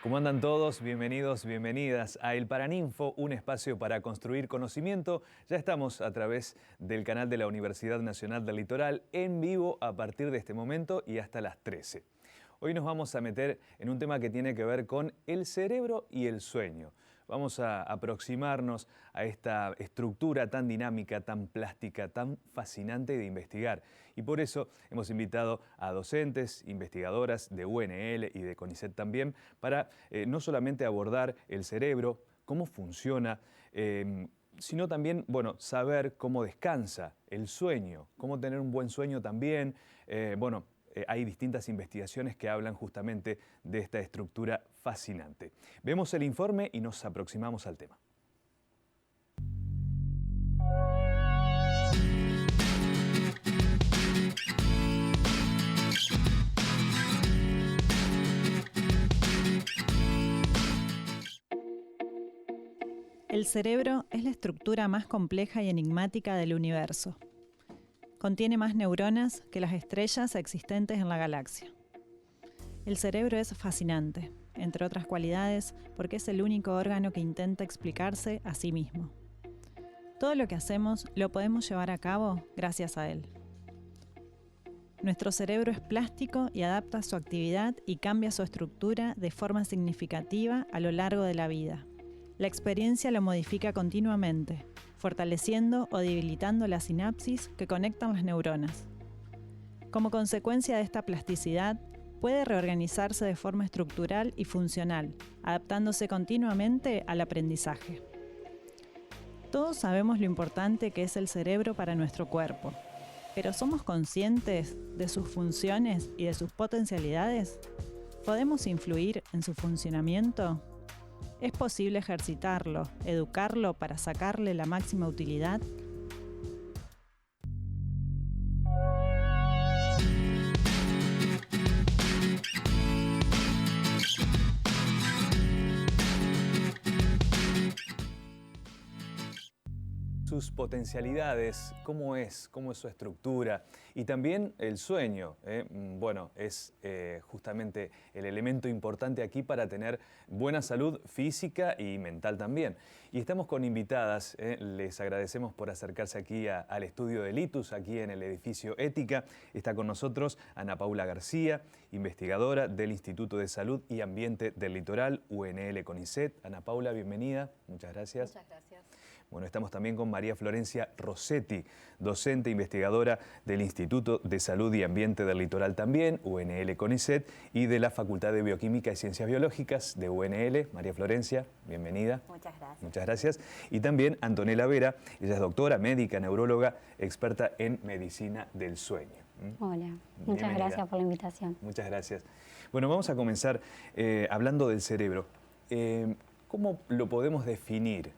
¿Cómo andan todos? Bienvenidos, bienvenidas a El Paraninfo, un espacio para construir conocimiento. Ya estamos a través del canal de la Universidad Nacional del Litoral en vivo a partir de este momento y hasta las 13. Hoy nos vamos a meter en un tema que tiene que ver con el cerebro y el sueño. Vamos a aproximarnos a esta estructura tan dinámica, tan plástica, tan fascinante de investigar. Y por eso hemos invitado a docentes, investigadoras de UNL y de CONICET también, para no solamente abordar el cerebro, cómo funciona, sino también, saber cómo descansa el sueño, cómo tener un buen sueño también. Hay distintas investigaciones que hablan justamente de esta estructura fascinante. Vemos el informe y nos aproximamos al tema. El cerebro es la estructura más compleja y enigmática del universo. Contiene más neuronas que las estrellas existentes en la galaxia. El cerebro es fascinante, entre otras cualidades, porque es el único órgano que intenta explicarse a sí mismo. Todo lo que hacemos lo podemos llevar a cabo gracias a él. Nuestro cerebro es plástico y adapta su actividad y cambia su estructura de forma significativa a lo largo de la vida. La experiencia lo modifica continuamente, fortaleciendo o debilitando las sinapsis que conectan las neuronas. Como consecuencia de esta plasticidad, puede reorganizarse de forma estructural y funcional, adaptándose continuamente al aprendizaje. Todos sabemos lo importante que es el cerebro para nuestro cuerpo, pero ¿somos conscientes de sus funciones y de sus potencialidades? ¿Podemos influir en su funcionamiento? ¿Es posible ejercitarlo, educarlo para sacarle la máxima utilidad? Sus potencialidades, cómo es su estructura y también el sueño. Es justamente el elemento importante aquí para tener buena salud física y mental también. Y estamos con invitadas, les agradecemos por acercarse aquí al estudio de Litus, aquí en el edificio Ética. Está con nosotros Ana Paula García, investigadora del Instituto de Salud y Ambiente del Litoral, UNL CONICET. Ana Paula, bienvenida, muchas gracias. Muchas gracias. Bueno, estamos también con María Florencia Rossetti, docente investigadora del Instituto de Salud y Ambiente del Litoral también, UNL CONICET, y de la Facultad de Bioquímica y Ciencias Biológicas de UNL. María Florencia, bienvenida. Muchas gracias. Muchas gracias. Y también Antonella Vera, ella es doctora, médica, neuróloga, experta en medicina del sueño. Hola, muchas gracias por la invitación. Muchas gracias. Bueno, vamos a comenzar hablando del cerebro. ¿Cómo lo podemos definir?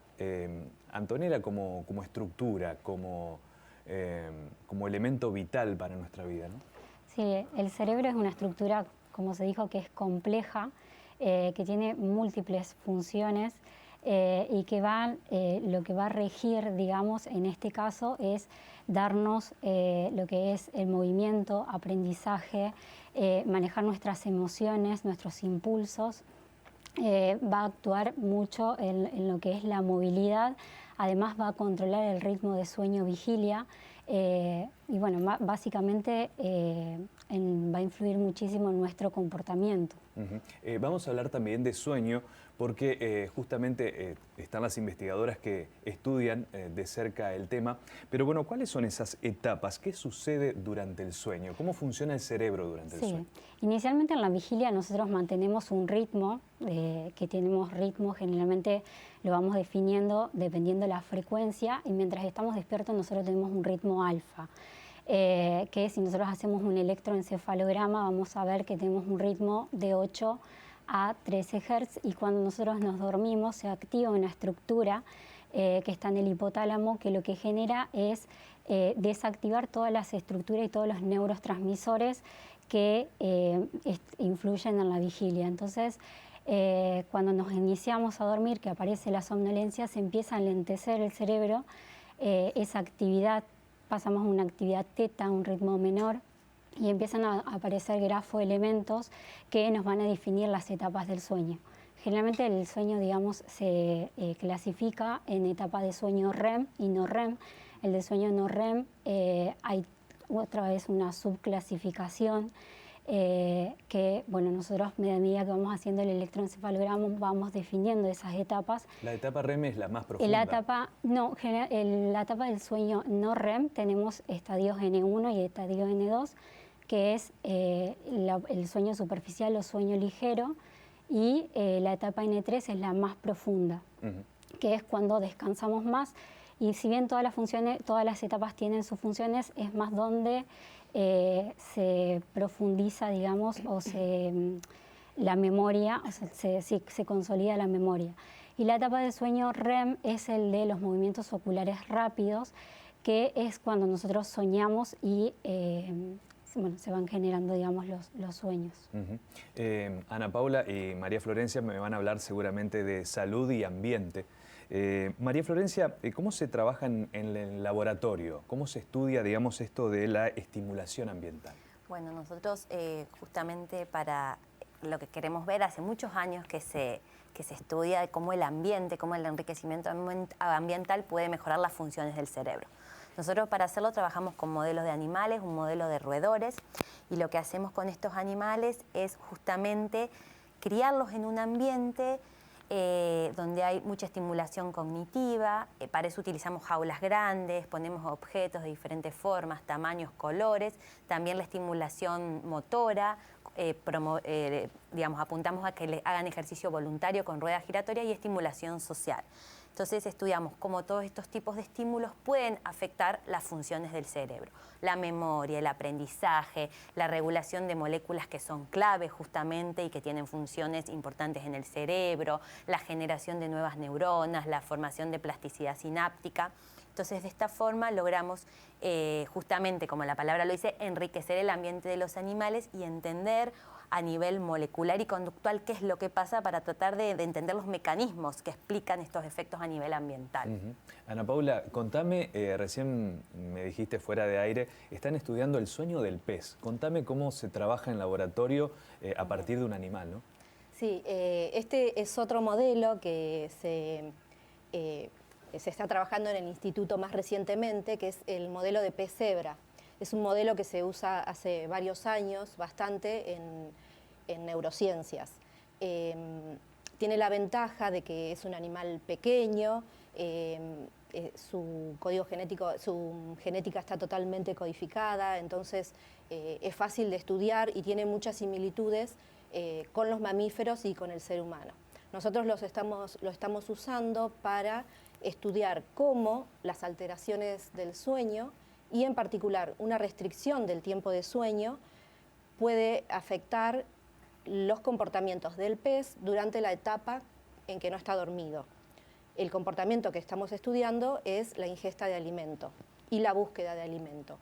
Antonella, como estructura, como elemento vital para nuestra vida, ¿no? Sí, el cerebro es una estructura, como se dijo, que es compleja, que tiene múltiples funciones y que lo que va a regir, digamos, en este caso es darnos lo que es el movimiento, aprendizaje, manejar nuestras emociones, nuestros impulsos. Va a actuar mucho en lo que es la movilidad, además va a controlar el ritmo de sueño-vigilia y bueno, básicamente va a influir muchísimo en nuestro comportamiento. Vamos a hablar también de sueño porque justamente están las investigadoras que estudian de cerca el tema, pero bueno, ¿cuáles son esas etapas? ¿Qué sucede durante el sueño? ¿Cómo funciona el cerebro durante el sueño? Inicialmente en la vigilia nosotros mantenemos un ritmo, que tenemos ritmo, generalmente lo vamos definiendo dependiendo de la frecuencia, y mientras estamos despiertos nosotros tenemos un ritmo alfa. Que si nosotros hacemos un electroencefalograma vamos a ver que tenemos un ritmo de 8 a 13 Hz y cuando nosotros nos dormimos se activa una estructura que está en el hipotálamo que lo que genera es desactivar todas las estructuras y todos los neurotransmisores que influyen en la vigilia. Entonces, cuando nos iniciamos a dormir, que aparece la somnolencia, se empieza a enlentecer el cerebro, esa actividad pasamos a una actividad teta, un ritmo menor, y empiezan a aparecer grafoelementos que nos van a definir las etapas del sueño. Generalmente el sueño, digamos, se clasifica en etapa de sueño REM y no REM. El de sueño no REM hay otra vez una subclasificación que, bueno, nosotros a medida que vamos haciendo el electroencefalograma vamos definiendo esas etapas. ¿La etapa REM es la más profunda? La etapa del sueño no REM tenemos estadios N1 y estadios N2, que es el sueño superficial o sueño ligero, y la etapa N3 es la más profunda, que es cuando descansamos más. Y si bien todas las etapas tienen sus funciones, es más donde se profundiza, digamos, o la memoria, o sea, se consolida la memoria. Y la etapa del sueño REM es el de los movimientos oculares rápidos, que es cuando nosotros soñamos y bueno, se van generando, digamos, los sueños. Ana Paula y María Florencia me van a hablar seguramente de salud y ambiente. María Florencia, ¿cómo se trabaja en el laboratorio? ¿Cómo se estudia, digamos, esto de la estimulación ambiental? Bueno, nosotros justamente para lo que queremos ver, hace muchos años que se estudia cómo el ambiente, cómo el enriquecimiento ambiental puede mejorar las funciones del cerebro. Nosotros para hacerlo trabajamos con modelos de animales, un modelo de roedores, y lo que hacemos con estos animales es justamente criarlos en un ambiente donde hay mucha estimulación cognitiva. Para eso utilizamos jaulas grandes, ponemos objetos de diferentes formas, tamaños, colores, también la estimulación motora, digamos, apuntamos a que hagan ejercicio voluntario con rueda giratoria y estimulación social. Entonces estudiamos cómo todos estos tipos de estímulos pueden afectar las funciones del cerebro. La memoria, el aprendizaje, la regulación de moléculas que son claves justamente y que tienen funciones importantes en el cerebro, la generación de nuevas neuronas, la formación de plasticidad sináptica. Entonces de esta forma logramos justamente, como la palabra lo dice, enriquecer el ambiente de los animales y entender a nivel molecular y conductual qué es lo que pasa para tratar de entender los mecanismos que explican estos efectos a nivel ambiental. Ana Paula, contame, recién me dijiste fuera de aire, están estudiando el sueño del pez. Contame cómo se trabaja en laboratorio a partir de un animal, ¿no? Sí, este es otro modelo que se está trabajando en el instituto más recientemente, que es el modelo de pez cebra. Es un modelo que se usa hace varios años, bastante, en neurociencias. Tiene la ventaja de que es un animal pequeño, su genética está totalmente codificada, entonces es fácil de estudiar y tiene muchas similitudes con los mamíferos y con el ser humano. Nosotros lo estamos usando para estudiar cómo las alteraciones del sueño y en particular una restricción del tiempo de sueño puede afectar los comportamientos del pez durante la etapa en que no está dormido. El comportamiento que estamos estudiando es la ingesta de alimento y la búsqueda de alimento.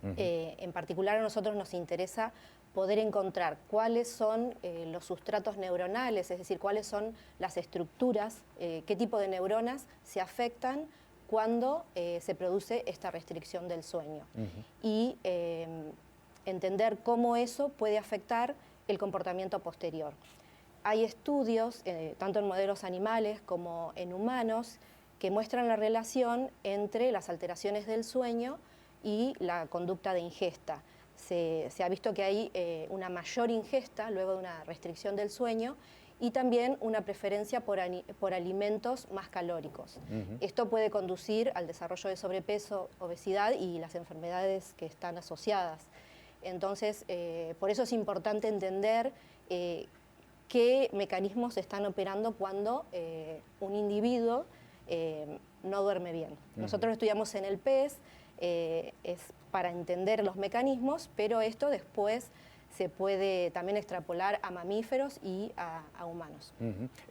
En particular a nosotros nos interesa poder encontrar cuáles son los sustratos neuronales, es decir, cuáles son las estructuras, qué tipo de neuronas se afectan cuando se produce esta restricción del sueño. Y entender cómo eso puede afectar el comportamiento posterior. Hay estudios, tanto en modelos animales como en humanos, que muestran la relación entre las alteraciones del sueño y la conducta de ingesta. Se ha visto que hay una mayor ingesta luego de una restricción del sueño y también una preferencia por alimentos más calóricos. Esto puede conducir al desarrollo de sobrepeso, obesidad y las enfermedades que están asociadas. Entonces, por eso es importante entender qué mecanismos están operando cuando un individuo no duerme bien. Nosotros estudiamos en el pez, es para entender los mecanismos, pero esto después se puede también extrapolar a mamíferos y a humanos.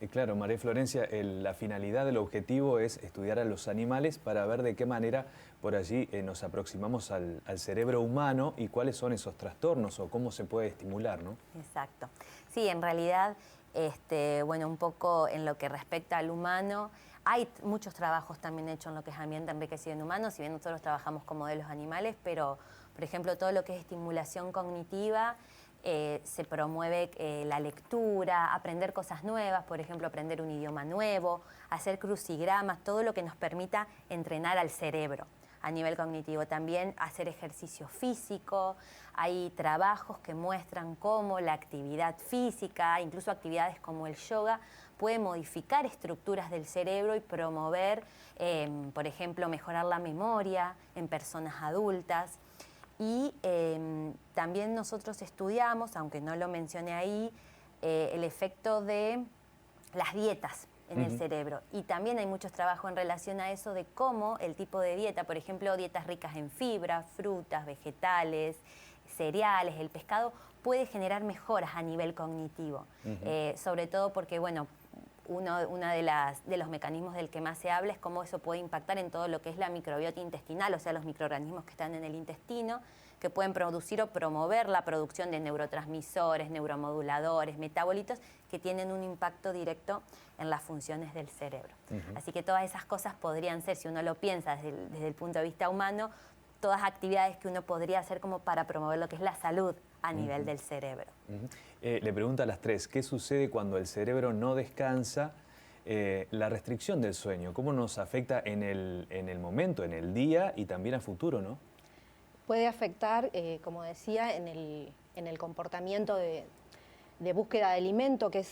Claro, María Florencia, la finalidad del objetivo es estudiar a los animales para ver de qué manera por allí nos aproximamos al cerebro humano y cuáles son esos trastornos o cómo se puede estimular, ¿no? Exacto. Sí, en realidad, bueno, un poco en lo que respecta al humano, hay muchos trabajos también hechos en lo que es ambiente enriquecido en humanos, si bien nosotros trabajamos con modelos animales, pero, por ejemplo, todo lo que es estimulación cognitiva, se promueve la lectura, aprender cosas nuevas, por ejemplo, aprender un idioma nuevo, hacer crucigramas, todo lo que nos permita entrenar al cerebro a nivel cognitivo. También hacer ejercicio físico, hay trabajos que muestran cómo la actividad física, incluso actividades como el yoga, puede modificar estructuras del cerebro y promover, por ejemplo, mejorar la memoria en personas adultas. Y también nosotros estudiamos, aunque no lo mencioné ahí, el efecto de las dietas en el cerebro. Y también hay muchos trabajos en relación a eso de cómo el tipo de dieta, por ejemplo, dietas ricas en fibra, frutas, vegetales, cereales, el pescado, puede generar mejoras a nivel cognitivo. Sobre todo porque, bueno, uno de los mecanismos del que más se habla es cómo eso puede impactar en todo lo que es la microbiota intestinal, o sea, los microorganismos que están en el intestino, que pueden producir o promover la producción de neurotransmisores, neuromoduladores, metabolitos, que tienen un impacto directo en las funciones del cerebro. Así que todas esas cosas podrían ser, si uno lo piensa desde el punto de vista humano, todas actividades que uno podría hacer como para promover lo que es la salud a nivel del cerebro. Le pregunto a las tres, ¿qué sucede cuando el cerebro no descansa? La restricción del sueño, ¿cómo nos afecta en el momento, en el día y también a futuro, ¿no? Puede afectar, como decía, en el comportamiento de búsqueda de alimento, que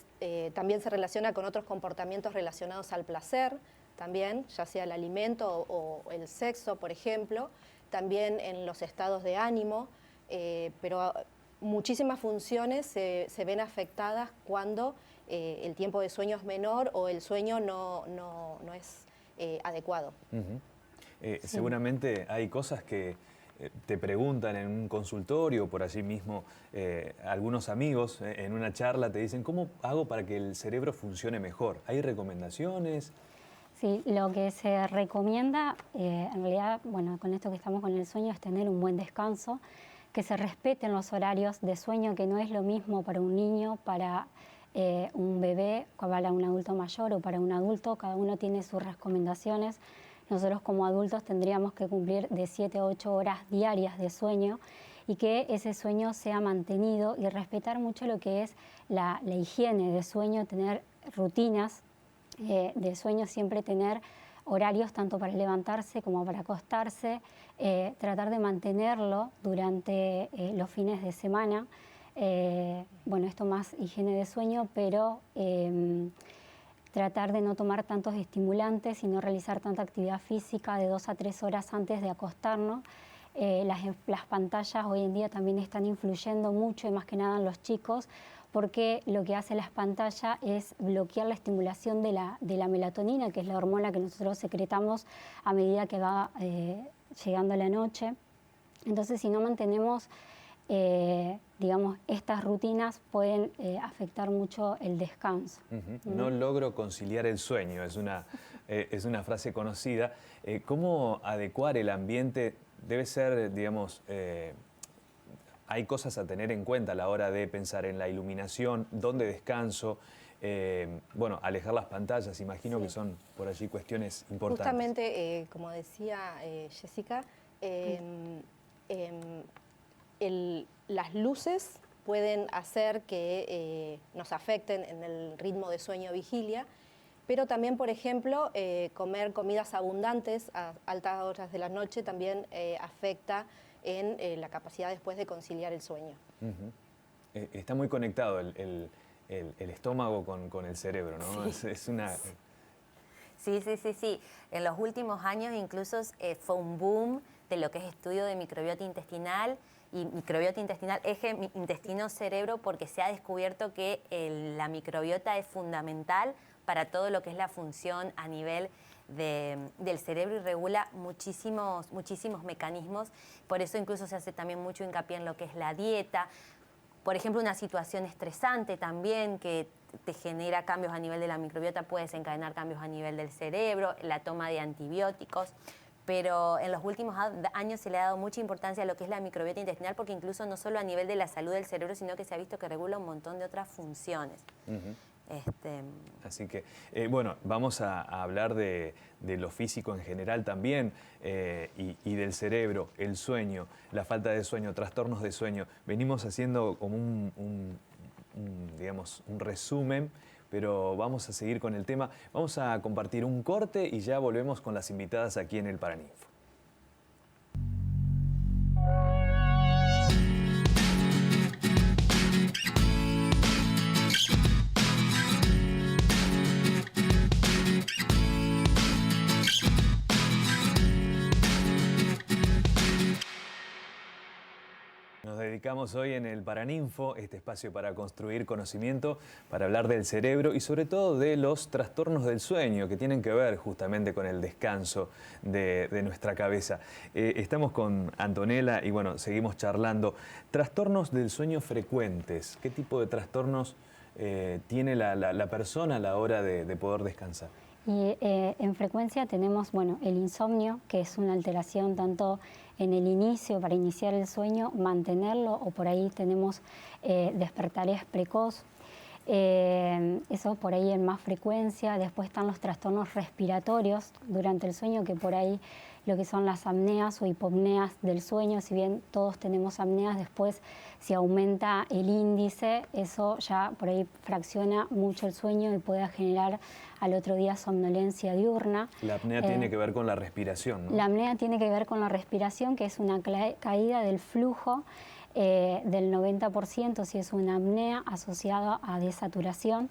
también se relaciona con otros comportamientos relacionados al placer, también, ya sea el alimento o el sexo, por ejemplo, también en los estados de ánimo, pero muchísimas funciones se ven afectadas cuando el tiempo de sueño es menor o el sueño no es adecuado. Seguramente hay cosas que te preguntan en un consultorio, por allí mismo algunos amigos en una charla te dicen, ¿cómo hago para que el cerebro funcione mejor? ¿Hay recomendaciones? Sí, lo que se recomienda, en realidad, bueno, con esto que estamos con el sueño, es tener un buen descanso, que se respeten los horarios de sueño, que no es lo mismo para un niño, para un bebé, para un adulto mayor o para un adulto, cada uno tiene sus recomendaciones. Nosotros como adultos tendríamos que cumplir de 7 a 8 horas diarias de sueño y que ese sueño sea mantenido y respetar mucho lo que es la higiene de sueño, tener rutinas de sueño, siempre tener horarios tanto para levantarse como para acostarse, tratar de mantenerlo durante los fines de semana. Bueno, esto más higiene de sueño, pero tratar de no tomar tantos estimulantes y no realizar tanta actividad física de 2 a 3 horas antes de acostarnos. Las pantallas hoy en día también están influyendo mucho y más que nada en los chicos, porque lo que hace las pantallas es bloquear la estimulación de la melatonina, que es la hormona que nosotros secretamos a medida que va llegando la noche. Entonces, si no mantenemos digamos, estas rutinas pueden afectar mucho el descanso. No logro conciliar el sueño, es una frase conocida. ¿Cómo adecuar el ambiente? Debe ser, digamos, hay cosas a tener en cuenta a la hora de pensar en la iluminación, dónde descanso, bueno, alejar las pantallas, imagino que son por allí cuestiones importantes. Justamente, como decía Jessica, las luces pueden hacer que nos afecten en el ritmo de sueño-vigilia, pero también, por ejemplo, comer comidas abundantes a altas horas de la noche también afecta en la capacidad después de conciliar el sueño. Está muy conectado el estómago con el cerebro, ¿no? Sí. Es una... Sí. En los últimos años incluso fue un boom de lo que es estudio de microbiota intestinal y microbiota intestinal, eje intestino-cerebro, porque se ha descubierto que la microbiota es fundamental para todo lo que es la función a nivel del cerebro y regula muchísimos mecanismos. Por eso incluso se hace también mucho hincapié en lo que es la dieta. Por ejemplo, una situación estresante también que te genera cambios a nivel de la microbiota puede desencadenar cambios a nivel del cerebro, la toma de antibióticos. Pero en los últimos años se le ha dado mucha importancia a lo que es la microbiota intestinal, porque incluso no solo a nivel de la salud del cerebro, sino que se ha visto que regula un montón de otras funciones. Así que, bueno, vamos a hablar de lo físico en general también y del cerebro, el sueño, la falta de sueño, trastornos de sueño. Venimos haciendo como digamos, un resumen, pero vamos a seguir con el tema. Vamos a compartir un corte y ya volvemos con las invitadas aquí en el Paraninfo. Nos dedicamos hoy en el Paraninfo, este espacio para construir conocimiento, para hablar del cerebro y sobre todo de los trastornos del sueño que tienen que ver justamente con el descanso de nuestra cabeza. Estamos con Antonella y bueno, seguimos charlando. Trastornos del sueño frecuentes. ¿Qué tipo de trastornos tiene la persona a la hora de poder descansar? Y en frecuencia tenemos, bueno, el insomnio, que es una alteración tanto en el inicio, para iniciar el sueño, mantenerlo, o por ahí tenemos despertares precoz. Eso por ahí en más frecuencia. Después están los trastornos respiratorios durante el sueño, que por ahí lo que son las apneas o hipopneas del sueño, si bien todos tenemos apneas, después si aumenta el índice, eso ya por ahí fracciona mucho el sueño y puede generar al otro día somnolencia diurna. La apnea tiene que ver con la respiración, ¿no? La apnea tiene que ver con la respiración, que es una caída del flujo del 90% si es una apnea asociada a desaturación,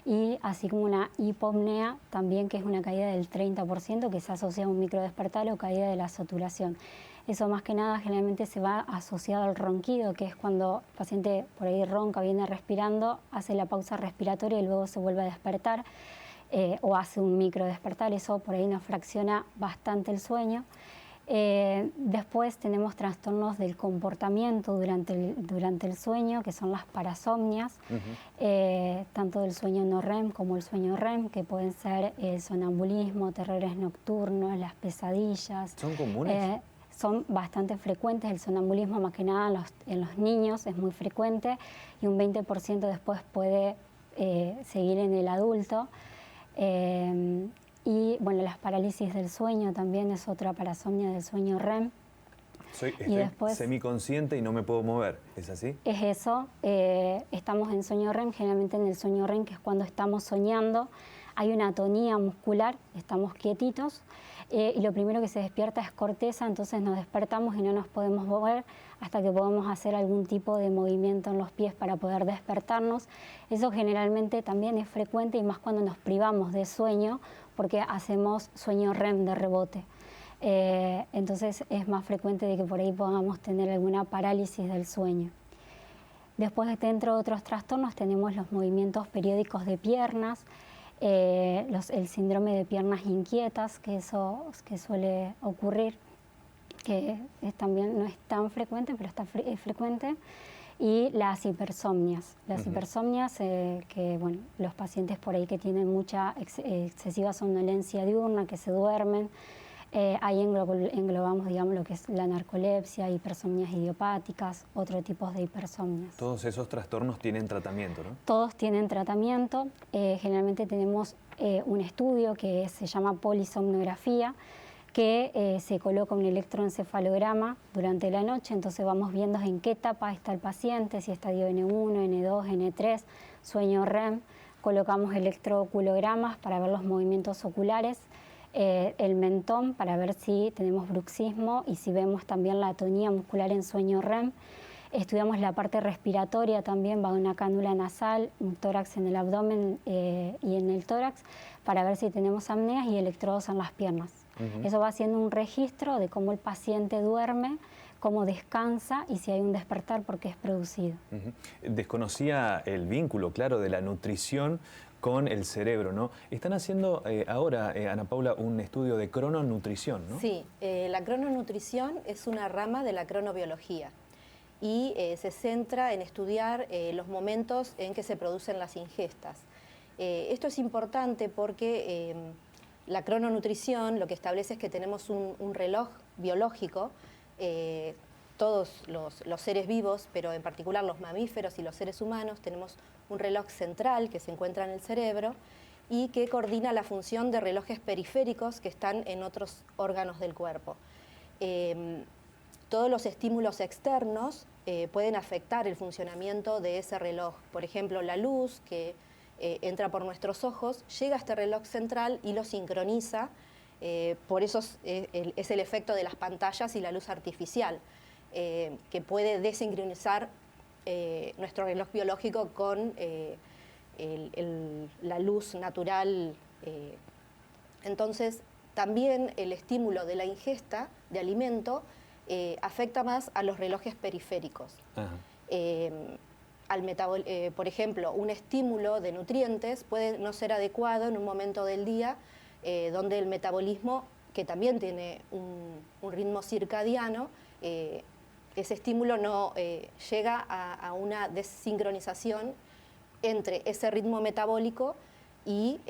y así como una hipopnea también, que es una caída del 30% que se asocia a un microdespertar o caída de la saturación. Eso más que nada generalmente se va asociado al ronquido, que es cuando el paciente por ahí ronca, viene respirando, hace la pausa respiratoria y luego se vuelve a despertar o hace un microdespertar. Eso por ahí nos fracciona bastante el sueño. Después tenemos trastornos del comportamiento durante el sueño, que son las parasomnias, tanto del sueño no REM como el sueño REM, que pueden ser el sonambulismo, terrores nocturnos, las pesadillas. ¿Son comunes? Son bastante frecuentes. El sonambulismo más que nada en los niños es muy frecuente y un 20% después puede seguir en el adulto. Y bueno, las parálisis del sueño también es otra parasomnia del sueño REM. Estoy semiconsciente y no me puedo mover, ¿es así? Es eso, estamos en sueño REM, generalmente en el sueño REM, que es cuando estamos soñando, hay una atonía muscular, estamos quietitos, y lo primero que se despierta es corteza, entonces nos despertamos y no nos podemos mover hasta que podamos hacer algún tipo de movimiento en los pies para poder despertarnos. Eso generalmente también es frecuente y más cuando nos privamos de sueño, porque hacemos sueño REM de rebote. Entonces es más frecuente de que por ahí podamos tener alguna parálisis del sueño. Después, dentro de otros trastornos, tenemos los movimientos periódicos de piernas, el síndrome de piernas inquietas, que suele ocurrir, que también no es tan frecuente, pero es frecuente, y las hipersomnias. Las hipersomnias, que bueno, los pacientes por ahí que tienen mucha excesiva somnolencia diurna, que se duermen, ahí englobamos, digamos, lo que es la narcolepsia, hipersomnias idiopáticas, otro tipo de hipersomnias. Todos esos trastornos tienen tratamiento, ¿no? Todos tienen tratamiento. Generalmente tenemos un estudio que se llama polisomnografía, que se coloca un electroencefalograma durante la noche, entonces vamos viendo en qué etapa está el paciente, si estadio N1, N2, N3, sueño REM, colocamos electrooculogramas para ver los movimientos oculares, el mentón para ver si tenemos bruxismo y si vemos también la atonía muscular en sueño REM. Estudiamos la parte respiratoria también, va una cánula nasal, un tórax en el abdomen y en el tórax para ver si tenemos apneas y electrodos en las piernas. Eso va haciendo un registro de cómo el paciente duerme, cómo descansa y si hay un despertar porque es producido. Desconocía el vínculo, claro, de la nutrición con el cerebro, ¿no? Están haciendo ahora, Ana Paula, un estudio de crononutrición, ¿no? Sí, la crononutrición es una rama de la cronobiología y se centra en estudiar los momentos en que se producen las ingestas. Esto es importante porque la crononutrición lo que establece es que tenemos un reloj biológico todos los seres vivos, pero en particular los mamíferos y los seres humanos, tenemos un reloj central que se encuentra en el cerebro y que coordina la función de relojes periféricos que están en otros órganos del cuerpo. Todos los estímulos externos pueden afectar el funcionamiento de ese reloj. Por ejemplo, la luz que entra por nuestros ojos llega a este reloj central y lo sincroniza. Por eso es el efecto de las pantallas y la luz artificial, que puede desincronizar nuestro reloj biológico con la luz natural. Entonces, también el estímulo de la ingesta de alimento afecta más a los relojes periféricos. Por ejemplo, un estímulo de nutrientes puede no ser adecuado en un momento del día donde el metabolismo, que también tiene un ritmo circadiano, ese estímulo no llega a una desincronización entre ese ritmo metabólico y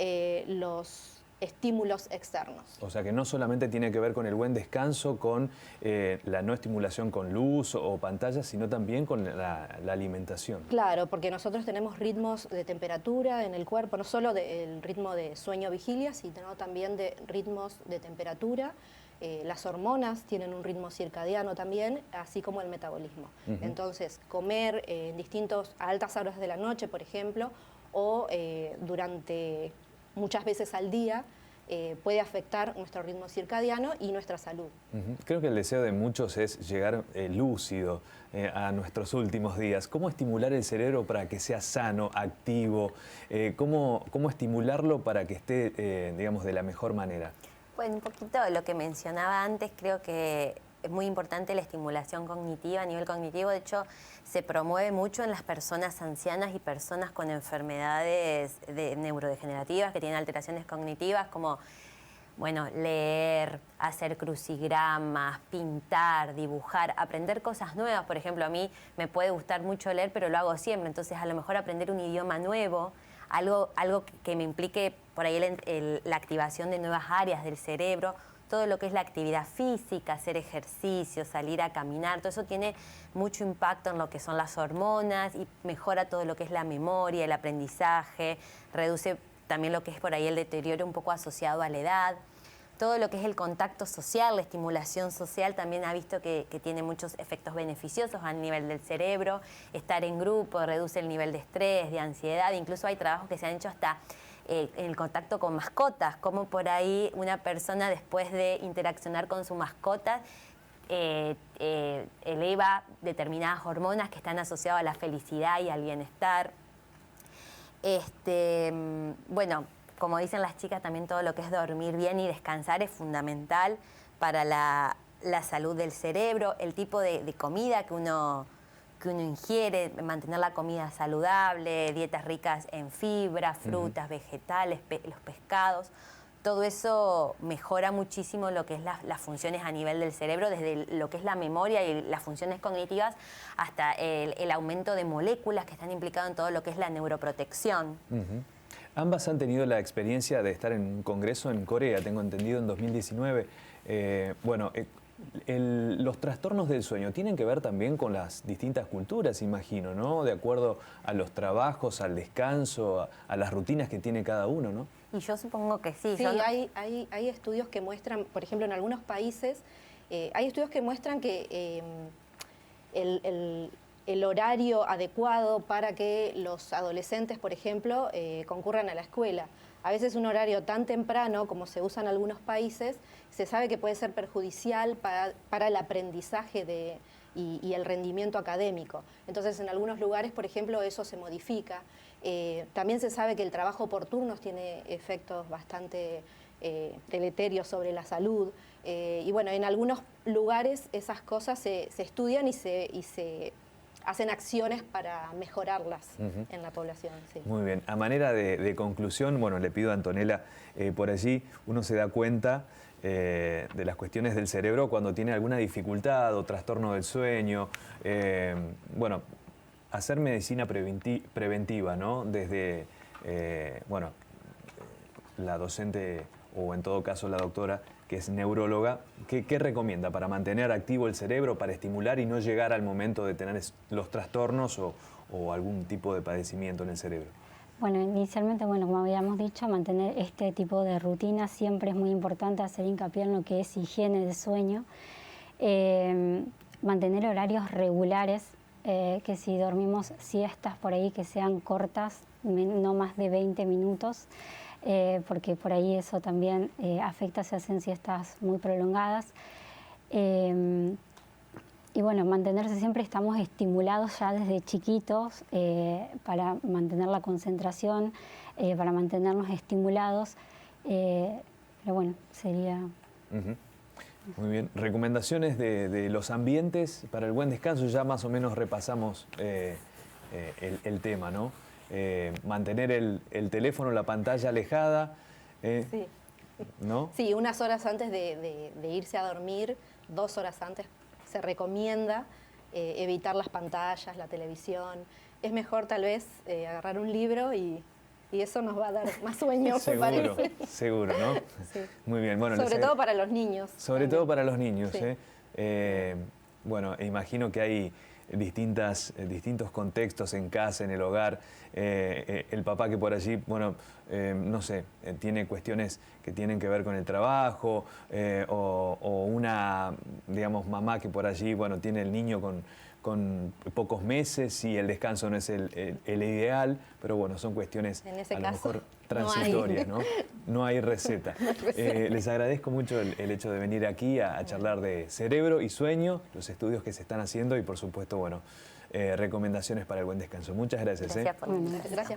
los estímulos externos. O sea que no solamente tiene que ver con el buen descanso, con la no estimulación con luz o pantallas, sino también con la alimentación. Claro, porque nosotros tenemos ritmos de temperatura en el cuerpo, no solo el ritmo de sueño-vigilia, sino también de ritmos de temperatura. Las hormonas tienen un ritmo circadiano también, así como el metabolismo. Entonces, comer a altas horas de la noche, por ejemplo, o durante muchas veces al día, puede afectar nuestro ritmo circadiano y nuestra salud. Creo que el deseo de muchos es llegar lúcido a nuestros últimos días. ¿Cómo estimular el cerebro para que sea sano, activo? ¿Cómo estimularlo para que esté, digamos, de la mejor manera? Bueno, un poquito lo que mencionaba antes, creo que es muy importante la estimulación cognitiva a nivel cognitivo. De hecho, se promueve mucho en las personas ancianas y personas con enfermedades neurodegenerativas que tienen alteraciones cognitivas, como bueno, leer, hacer crucigramas, pintar, dibujar, aprender cosas nuevas. Por ejemplo, a mí me puede gustar mucho leer, pero lo hago siempre. Entonces, a lo mejor aprender un idioma nuevo, algo que me implique por ahí la activación de nuevas áreas del cerebro, todo lo que es la actividad física, hacer ejercicio, salir a caminar, todo eso tiene mucho impacto en lo que son las hormonas y mejora todo lo que es la memoria, el aprendizaje, reduce también lo que es por ahí el deterioro un poco asociado a la edad. Todo lo que es el contacto social, la estimulación social, también ha visto que tiene muchos efectos beneficiosos a nivel del cerebro. Estar en grupo reduce el nivel de estrés, de ansiedad. Incluso hay trabajos que se han hecho hasta en el contacto con mascotas, como por ahí una persona después de interaccionar con su mascota eleva determinadas hormonas que están asociadas a la felicidad y al bienestar. Bueno, como dicen las chicas, también todo lo que es dormir bien y descansar es fundamental para la salud del cerebro, el tipo de comida que uno ingiere, mantener la comida saludable, dietas ricas en fibra, frutas, vegetales, los pescados. Todo eso mejora muchísimo lo que es las funciones a nivel del cerebro, desde lo que es la memoria y las funciones cognitivas hasta el aumento de moléculas que están implicadas en todo lo que es la neuroprotección. Ambas han tenido la experiencia de estar en un congreso en Corea, tengo entendido, en 2019. Los trastornos del sueño tienen que ver también con las distintas culturas, imagino, ¿no? De acuerdo a los trabajos, al descanso, a las rutinas que tiene cada uno, ¿no? Y yo supongo que sí. Sí, hay estudios que muestran, por ejemplo, en algunos países, hay estudios que muestran que el horario adecuado para que los adolescentes, por ejemplo, concurran a la escuela. A veces un horario tan temprano como se usa en algunos países, se sabe que puede ser perjudicial para el aprendizaje y el rendimiento académico. Entonces, en algunos lugares, por ejemplo, eso se modifica. También se sabe que el trabajo por turnos tiene efectos bastante deleterios sobre la salud. Y bueno, en algunos lugares esas cosas se estudian y se hacen acciones para mejorarlas en la población. Sí. Muy bien. A manera de conclusión, bueno, le pido a Antonella, por allí uno se da cuenta de las cuestiones del cerebro cuando tiene alguna dificultad o trastorno del sueño. Bueno, hacer medicina preventiva, ¿no? Desde, bueno, la docente o en todo caso la doctora que es neuróloga. ¿Qué recomienda para mantener activo el cerebro, para estimular y no llegar al momento de tener los trastornos o algún tipo de padecimiento en el cerebro? Bueno, inicialmente, como habíamos dicho, mantener este tipo de rutina siempre es muy importante, hacer hincapié en lo que es higiene de sueño, mantener horarios regulares, que si dormimos siestas por ahí que sean cortas, no más de 20 minutos, porque por ahí eso también afecta si hacen siestas muy prolongadas. Y bueno, mantenerse siempre, estamos estimulados ya desde chiquitos para mantener la concentración, para mantenernos estimulados. Pero bueno, sería... Muy bien. Recomendaciones de los ambientes para el buen descanso. Ya más o menos repasamos el tema, ¿no? Mantener el teléfono, la pantalla alejada. Sí. ¿No? Sí, unas horas antes de irse a dormir, 2 horas antes, se recomienda evitar las pantallas, la televisión. Es mejor tal vez agarrar un libro y eso nos va a dar más sueño, me parece. Seguro, ¿no? Sí. Muy bien. Bueno, sobre todo para los niños. Sobre también. todo para los niños. Sí. Bueno, imagino que hay distintos contextos en casa, en el hogar. El papá que por allí, bueno, no sé, tiene cuestiones que tienen que ver con el trabajo, o una, digamos, mamá que por allí, bueno, tiene el niño con pocos meses y el descanso no es el ideal, pero bueno, son cuestiones en ese a lo caso, mejor transitorias, ¿no? No hay receta. No hay receta. Les agradezco mucho el hecho de venir aquí a charlar de cerebro y sueño, los estudios que se están haciendo y por supuesto, bueno, recomendaciones para el buen descanso. Muchas gracias. Gracias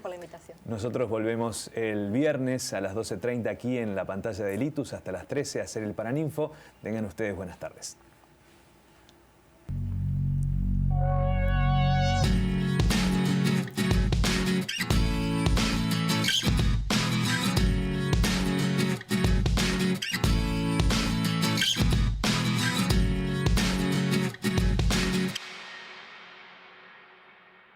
por la invitación. Nosotros volvemos el viernes a las 12:30 aquí en la pantalla de Litus hasta las 13 a hacer el Paraninfo. Tengan ustedes buenas tardes.